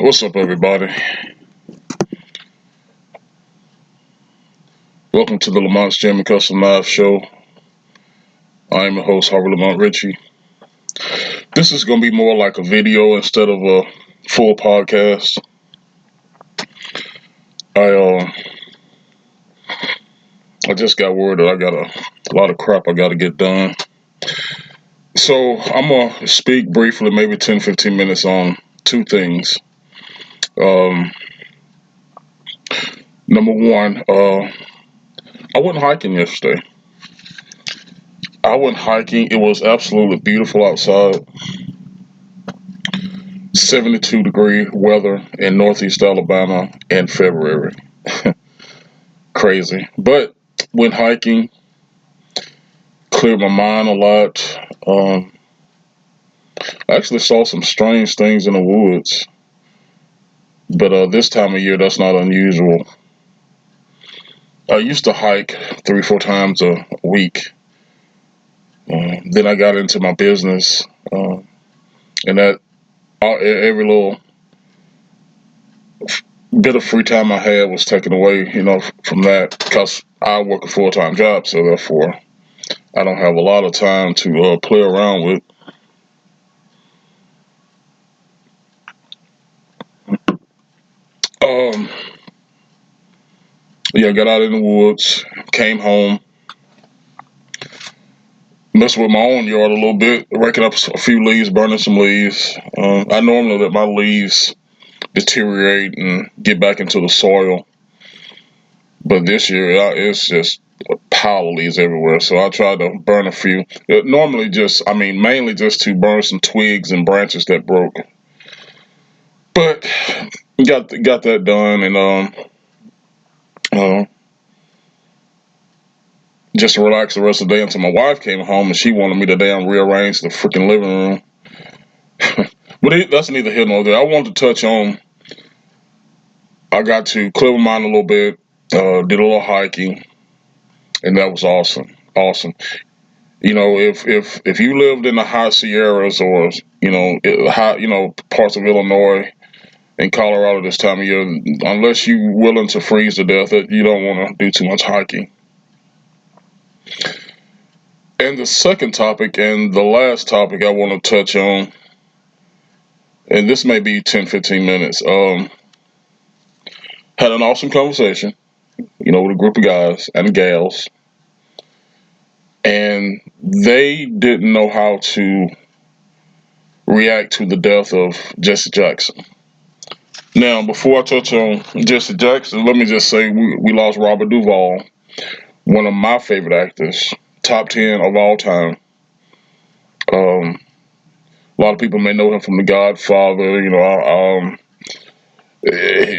What's up, everybody? Welcome to the Lamonts G Custom Live Show. I am your host, Harvey Lamont Ritchie. This is going to be more like a video instead of a full podcast. I I just got word that I got a lot of crap I got to get done. So I'm going to speak briefly, maybe 10-15 minutes on two things. Um, Number one, I went hiking yesterday. I went hiking. It was absolutely beautiful outside. 72-degree weather in Northeast Alabama in February. Crazy. But went hiking, cleared my mind a lot. I actually saw some strange things in the woods. But this time of year, that's not unusual. I used to hike 3-4 times a week. Then I got into my business, and that every little bit of free time I had was taken away, from that because I work a full-time job, so therefore I don't have a lot of time to play around with. Um, yeah, got out in the woods, came home, messed with my own yard a little bit, raking up a few leaves, burning some leaves. I normally let my leaves deteriorate and get back into the soil, but this year it's just a pile of leaves everywhere. So I tried to burn a few. Mainly just to burn some twigs and branches that broke. But got that done, and uh, just to relax the rest of the day until my wife came home and she wanted me to damn rearrange the freaking living room. But that's neither here nor there. I wanted to touch on. I got to clear my mind a little bit. Did a little hiking, and that was awesome. Awesome. If you lived in the high Sierras or parts of Illinois and Colorado this time of year, unless you're willing to freeze to death, you don't want to do too much hiking. And the second topic and the last topic I want to touch on, and this may be 10-15 minutes. Had an awesome conversation, with a group of guys and gals, and they didn't know how to react to the death of Jesse Jackson. Now, before I touch on Jesse Jackson, let me just say we lost Robert Duvall, one of my favorite actors, top 10 of all time. A lot of people may know him from The Godfather.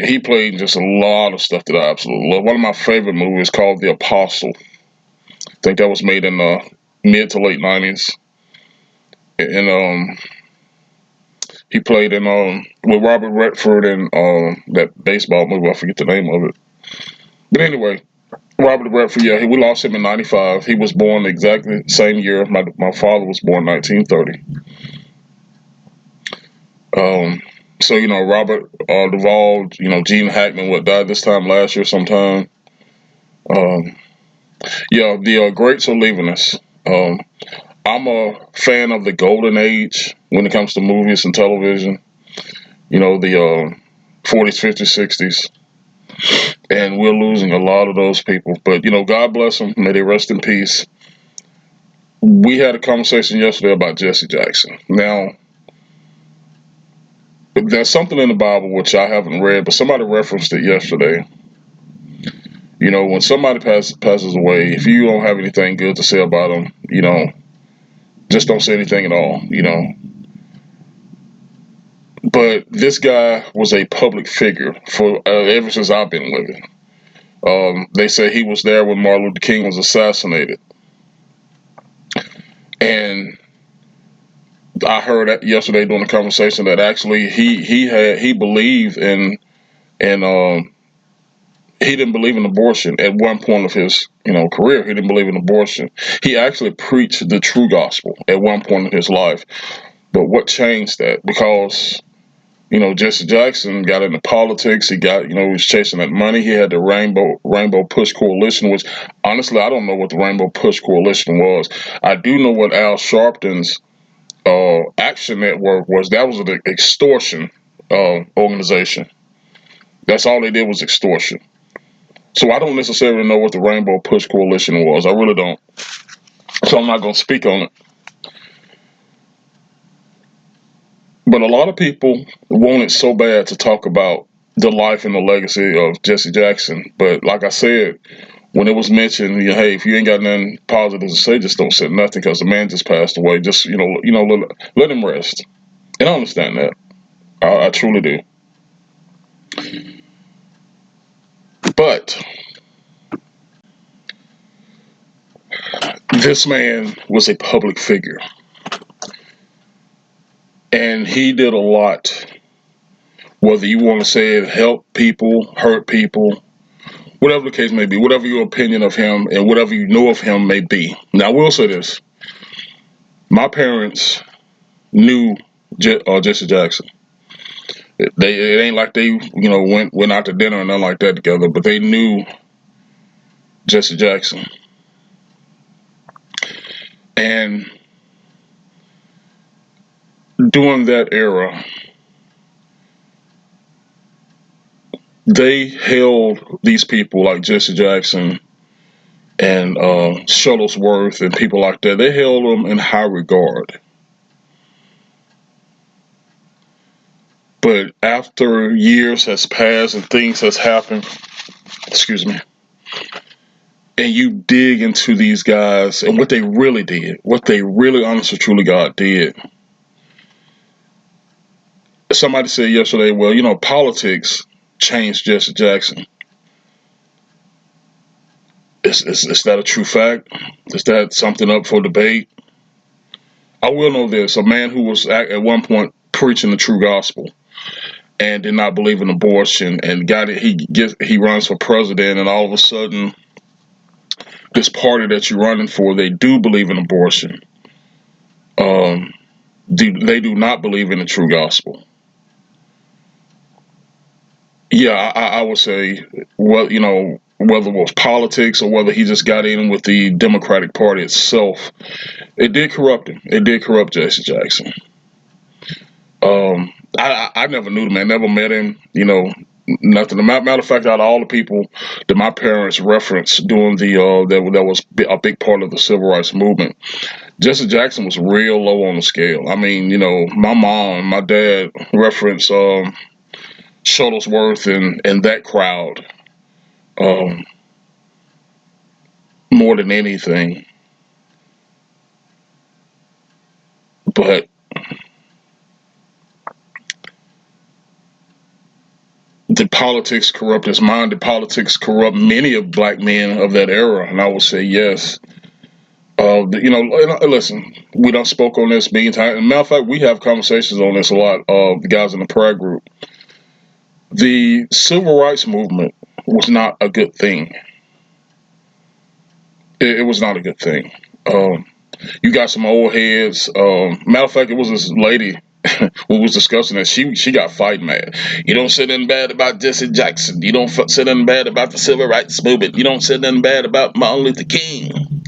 He played just a lot of stuff that I absolutely love. One of my favorite movies called The Apostle. I think that was made in the mid to late 90s. And he played in with Robert Redford in that baseball movie. I forget the name of it. But anyway, Robert Redford, yeah, we lost him in 95. He was born exactly the same year. My father was born 1930. So, Robert Duvall, Gene Hackman, died this time last year sometime. Yeah, the greats are leaving us. I'm a fan of the golden age when it comes to movies and television. The 40s, 50s, 60s. And we're losing a lot of those people. But, God bless them. May they rest in peace. We had a conversation yesterday about Jesse Jackson. Now, there's something in the Bible which I haven't read, but somebody referenced it yesterday. When somebody passes away, if you don't have anything good to say about them, just don't say anything at all. But this guy was a public figure for ever since I've been living. They say he was there when Martin Luther King was assassinated, and I heard that yesterday during the conversation that actually he believed in and he didn't believe in abortion at one point of his career. He didn't believe in abortion. He actually preached the true gospel at one point in his life. But what changed that? Because Jesse Jackson got into politics. He got, he was chasing that money. He had the Rainbow Push Coalition, which honestly I don't know what the Rainbow Push Coalition was. I do know what Al Sharpton's Action Network was. That was an extortion organization. That's all they did was extortion. So I don't necessarily know what the Rainbow Push Coalition was. I really don't. So I'm not going to speak on it. But a lot of people want it so bad to talk about the life and the legacy of Jesse Jackson. But like I said, when it was mentioned, hey, if you ain't got nothing positive to say, just don't say nothing because the man just passed away. Just let him rest. And I understand that. I truly do. But this man was a public figure, and he did a lot. Whether you want to say it helped people, hurt people, whatever the case may be, whatever your opinion of him and whatever you know of him may be. Now, I will say this. My parents knew Jesse Jackson. It ain't like they, went out to dinner and nothing like that together, but they knew Jesse Jackson. And during that era, they held these people like Jesse Jackson and Shuttlesworth and people like that. They held them in high regard. But after years has passed and things has happened, excuse me, and you dig into these guys and what they really did, what they really honestly truly God did. Somebody said yesterday, well, politics changed Jesse Jackson. Is that a true fact? Is that something up for debate? I will know this. A man who was at one point preaching the true gospel and did not believe in abortion and he runs for president, and all of a sudden this party that you're running for, they do believe in abortion. They do not believe in the true gospel. Yeah, I would say, well, whether it was politics or whether he just got in with the Democratic Party itself, it did corrupt him. It did corrupt Jesse Jackson. I never knew the man, never met him, nothing. Matter of fact, out of all the people that my parents referenced during that was a big part of the civil rights movement, Jesse Jackson was real low on the scale. I mean, my mom and my dad referenced Shuttlesworth and that crowd um, more than anything. But the politics corrupt his mind. The politics corrupt many of black men of that era, and I would say yes. Listen, we don't spoke on this many times. Matter of fact, we have conversations on this a lot. The guys in the prayer group. The civil rights movement was not a good thing. It was not a good thing. You got some old heads. Matter of fact, it was this lady who was discussing that she got fight mad. You don't say nothing bad about Jesse Jackson. You don't say nothing bad about the civil rights movement. You don't say nothing bad about Martin Luther King.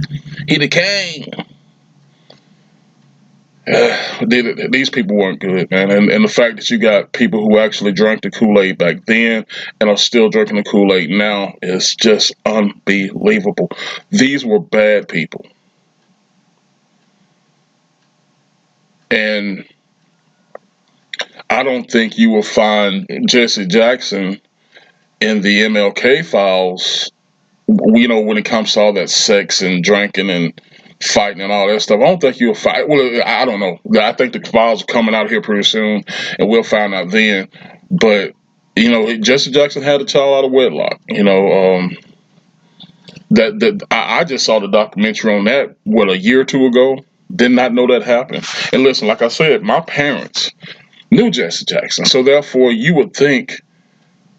He the king. These people weren't good, man. And the fact that you got people who actually drank the Kool-Aid back then and are still drinking the Kool-Aid now is just unbelievable. These were bad people. And I don't think you will find Jesse Jackson in the MLK files, when it comes to all that sex and drinking and fighting and all that stuff. I don't think you'll find. Well, I don't know. I think the files are coming out here pretty soon, and we'll find out then. But Jesse Jackson had a child out of wedlock. I just saw the documentary on that a year or two ago. Did not know that happened. And listen, like I said, my parents knew Jesse Jackson, so therefore you would think,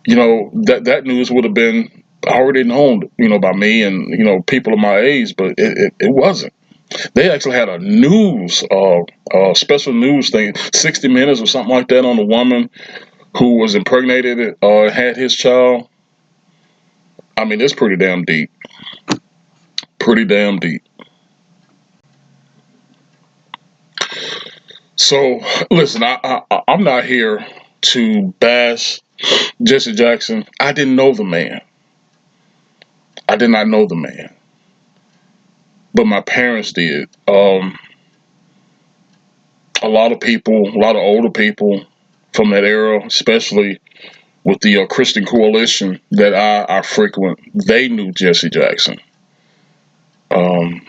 that news would have been already known, by me and people of my age, but it wasn't. They actually had a special news thing, 60 Minutes or something like that, on a woman who was impregnated, had his child. I mean, it's pretty damn deep. Pretty damn deep. So, listen, I'm not here to bash Jesse Jackson. I didn't know the man. I did not know the man, but my parents did. A lot of people, a lot of older people from that era, especially with the Christian coalition that I frequent, they knew Jesse Jackson. Um,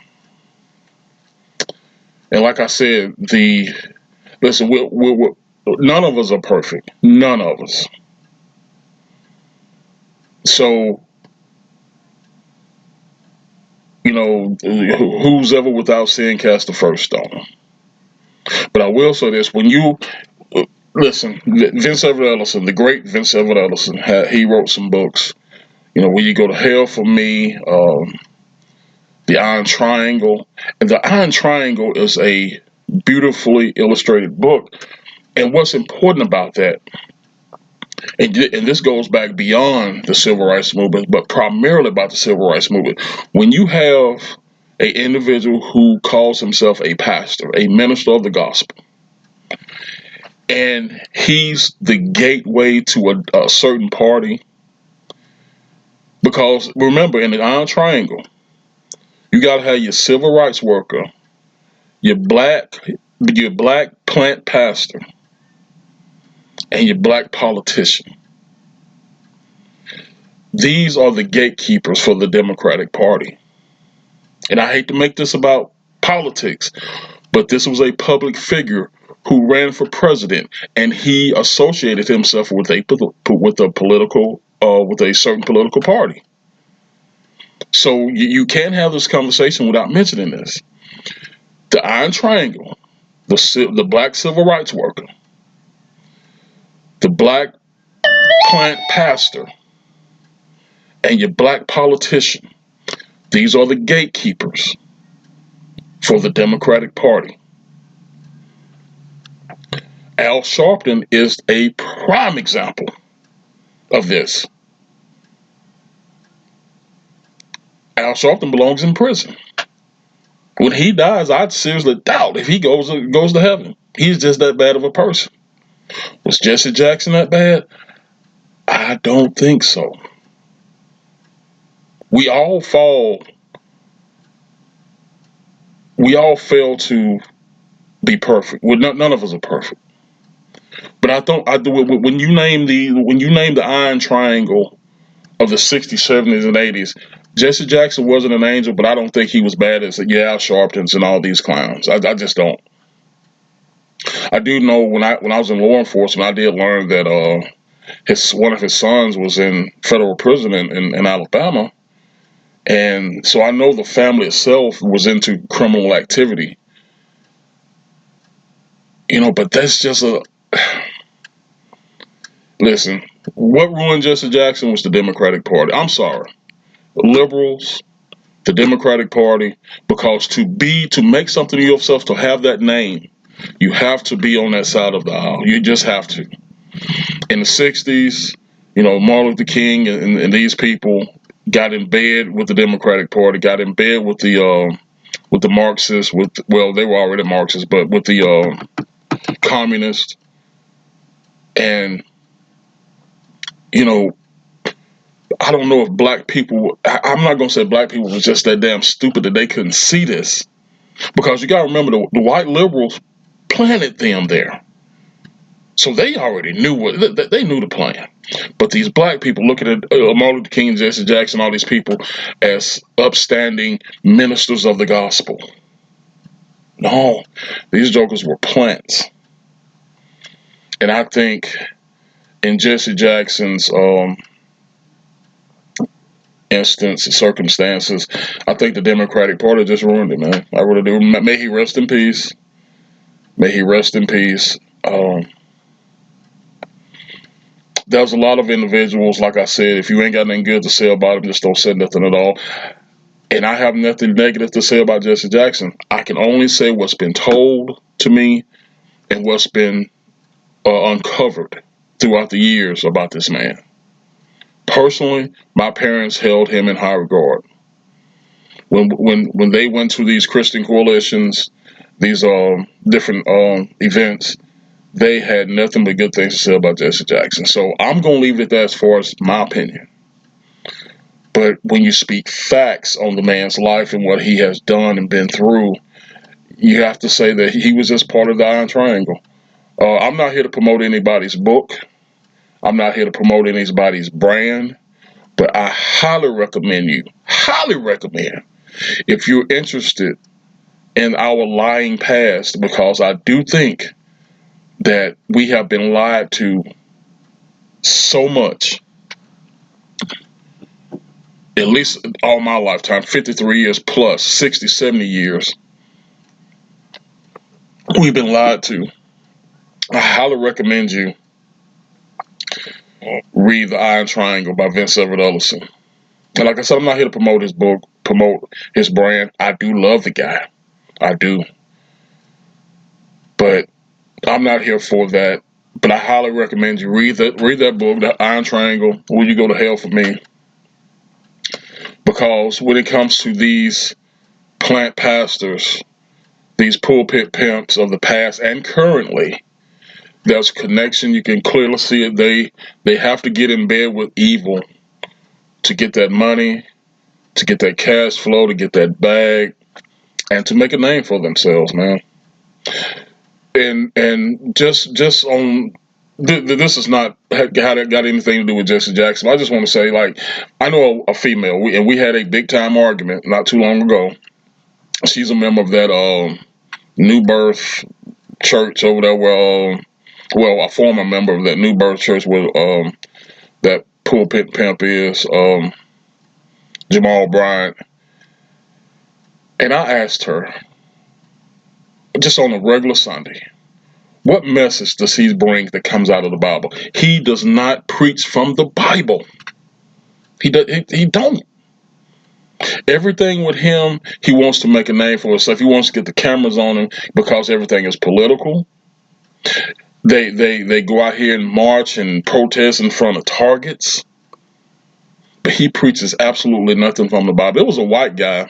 and like I said, the listen, none of us are perfect. None of us. So, who's ever without sin cast the first stone. But I will say this: when you listen, Vince Everett Ellison, the great Vince Everett Ellison, he wrote some books. When you go to hell for me, the Iron Triangle, and the Iron Triangle is a beautifully illustrated book. And what's important about that, and this goes back beyond the civil rights movement, but primarily about the civil rights movement. When you have a individual who calls himself a pastor, a minister of the gospel, and he's the gateway to a certain party, because remember, in the Iron Triangle, you got to have your civil rights worker, your black your black plant pastor, and your black politician. These are the gatekeepers for the Democratic Party. And I hate to make this about politics, but this was a public figure who ran for president, and he associated himself with a certain political party. So you can't have this conversation without mentioning this. The Iron Triangle, the black civil rights worker, the black plant pastor, and your black politician. These are the gatekeepers for the Democratic Party. Al Sharpton is a prime example of this. Al Sharpton belongs in prison. When he dies, I'd seriously doubt if he goes to heaven. He's just that bad of a person. Was Jesse Jackson that bad? I don't think so. We all fall. We all fail to be perfect. None of us are perfect. But I don't. When you name the Iron Triangle of the '60s, '70s, and '80s, Jesse Jackson wasn't an angel, but I don't think he was bad as Al Sharptons and all these clowns. I just don't. I do know when I was in law enforcement, I did learn that one of his sons was in federal prison in Alabama, and so I know the family itself was into criminal activity. But that's just a listen. What ruined Jesse Jackson was the Democratic Party. I'm sorry, liberals, the Democratic Party, because to make something of yourself, to have that name, you have to be on that side of the aisle. You just have to. In the '60s, Martin Luther King and these people got in bed with the Democratic Party, got in bed with the Marxists, they were already Marxists, but with the communists, and you know, I don't know if black people. I'm not gonna say black people was just that damn stupid that they couldn't see this, because you gotta remember the white liberals planted them there. So they already knew they knew the plan. But these black people looking at Martin Luther King, Jesse Jackson, all these people as upstanding ministers of the gospel. No, these jokers were plants. And I think in Jesse Jackson's circumstances, I think the Democratic Party just ruined it, man. I really do. May he rest in peace. May he rest in peace. There's a lot of individuals, like I said, if you ain't got nothing good to say about them, just don't say nothing at all. And I have nothing negative to say about Jesse Jackson. I can only say what's been told to me and what's been uncovered throughout the years about this man. Personally, my parents held him in high regard. When they went to these Christian coalitions, these different events, they had nothing but good things to say about Jesse Jackson. So I'm gonna leave it at that as far as my opinion. But when you speak facts on the man's life and what he has done and been through, you have to say that he was just part of the Iron Triangle. I'm not here to promote anybody's book. I'm not here to promote anybody's brand. But I highly recommend, if you're interested in our lying past, because I do think that we have been lied to so much, at least all my lifetime, 53 years plus, 60, 70 years, we've been lied to. I highly recommend you read The Iron Triangle by Vince Everett Ellison. And like I said, I'm not here to promote his book, promote his brand. I do love the guy. I do. But I'm not here for that. But I highly recommend you read that book, The Iron Triangle, Will You Go to Hell for Me? Because when it comes to these plant pastors, these pulpit pimps of the past and currently, there's a connection. You can clearly see it. They have to get in bed with evil to get that money, to get that cash flow, to get that bag, and to make a name for themselves, man. And just on this is not got anything to do with Jesse Jackson. I just want to say, like, I know a female, and we had a big time argument not too long ago. She's a member of that New Birth church over there, where well, a former member of that New Birth church where that pulpit pimp is Jamal Bryant. And I asked her, just on a regular Sunday, what message does he bring that comes out of the Bible? He does not preach from the Bible. He don't. Everything with him, he wants to make a name for himself. He wants to get the cameras on him because everything is political. They go out here and march and protest in front of targets. But he preaches absolutely nothing from the Bible. It was a white guy,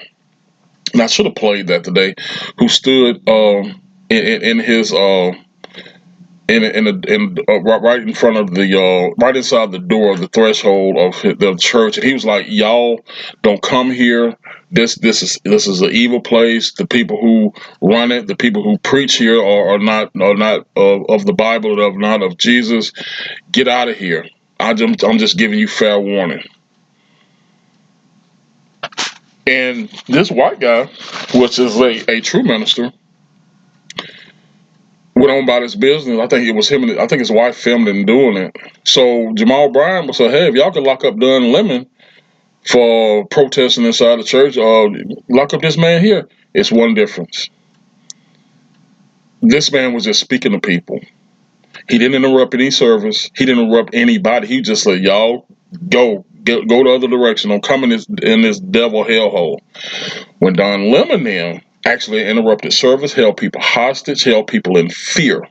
and I should have played that today, who stood in his right in front of the right inside the door of the threshold of the church, and he was like, "Y'all don't come here. This is an evil place. The people who run it, the people who preach here are not of the Bible, are not of Jesus. Get out of here. I'm just giving you fair warning." And this white guy, which is a true minister, went on about his business. I think it was him, and I think his wife filmed him doing it. So Jamal Bryant was like, "Hey, if y'all could lock up Dunn Lemon for protesting inside the church, lock up this man here." It's one difference. This man was just speaking to people. He didn't interrupt any service. He didn't interrupt anybody. He just said, "Y'all go the other direction. Don't come in this devil hellhole." When Don Lemon then actually interrupted service, held people hostage, held people in fear.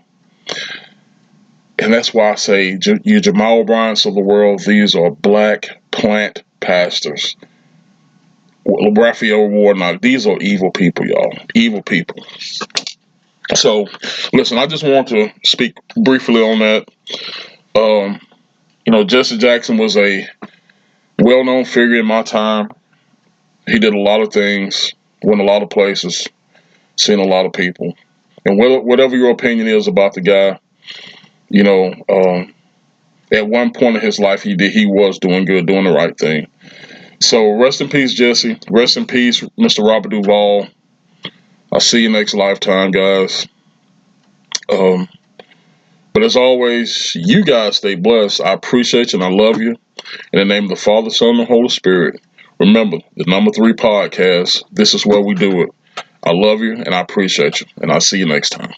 And that's why I say, you Jamal Bryants of the world, these are black plant pastors. Raphael Warnock, these are evil people, y'all. Evil people. So, listen, I just want to speak briefly on that. Jesse Jackson was a well-known figure in my time. He did a lot of things, went a lot of places, seen a lot of people. And whatever your opinion is about the guy, at one point in his life, he was doing good, doing the right thing. So rest in peace, Jesse. Rest in peace, Mr. Robert Duvall. I'll see you next lifetime, guys. But as always, you guys stay blessed. I appreciate you and I love you. In the name of the Father, Son, and the Holy Spirit. Remember, the number 3 podcast, this is where we do it. I love you and I appreciate you. And I'll see you next time.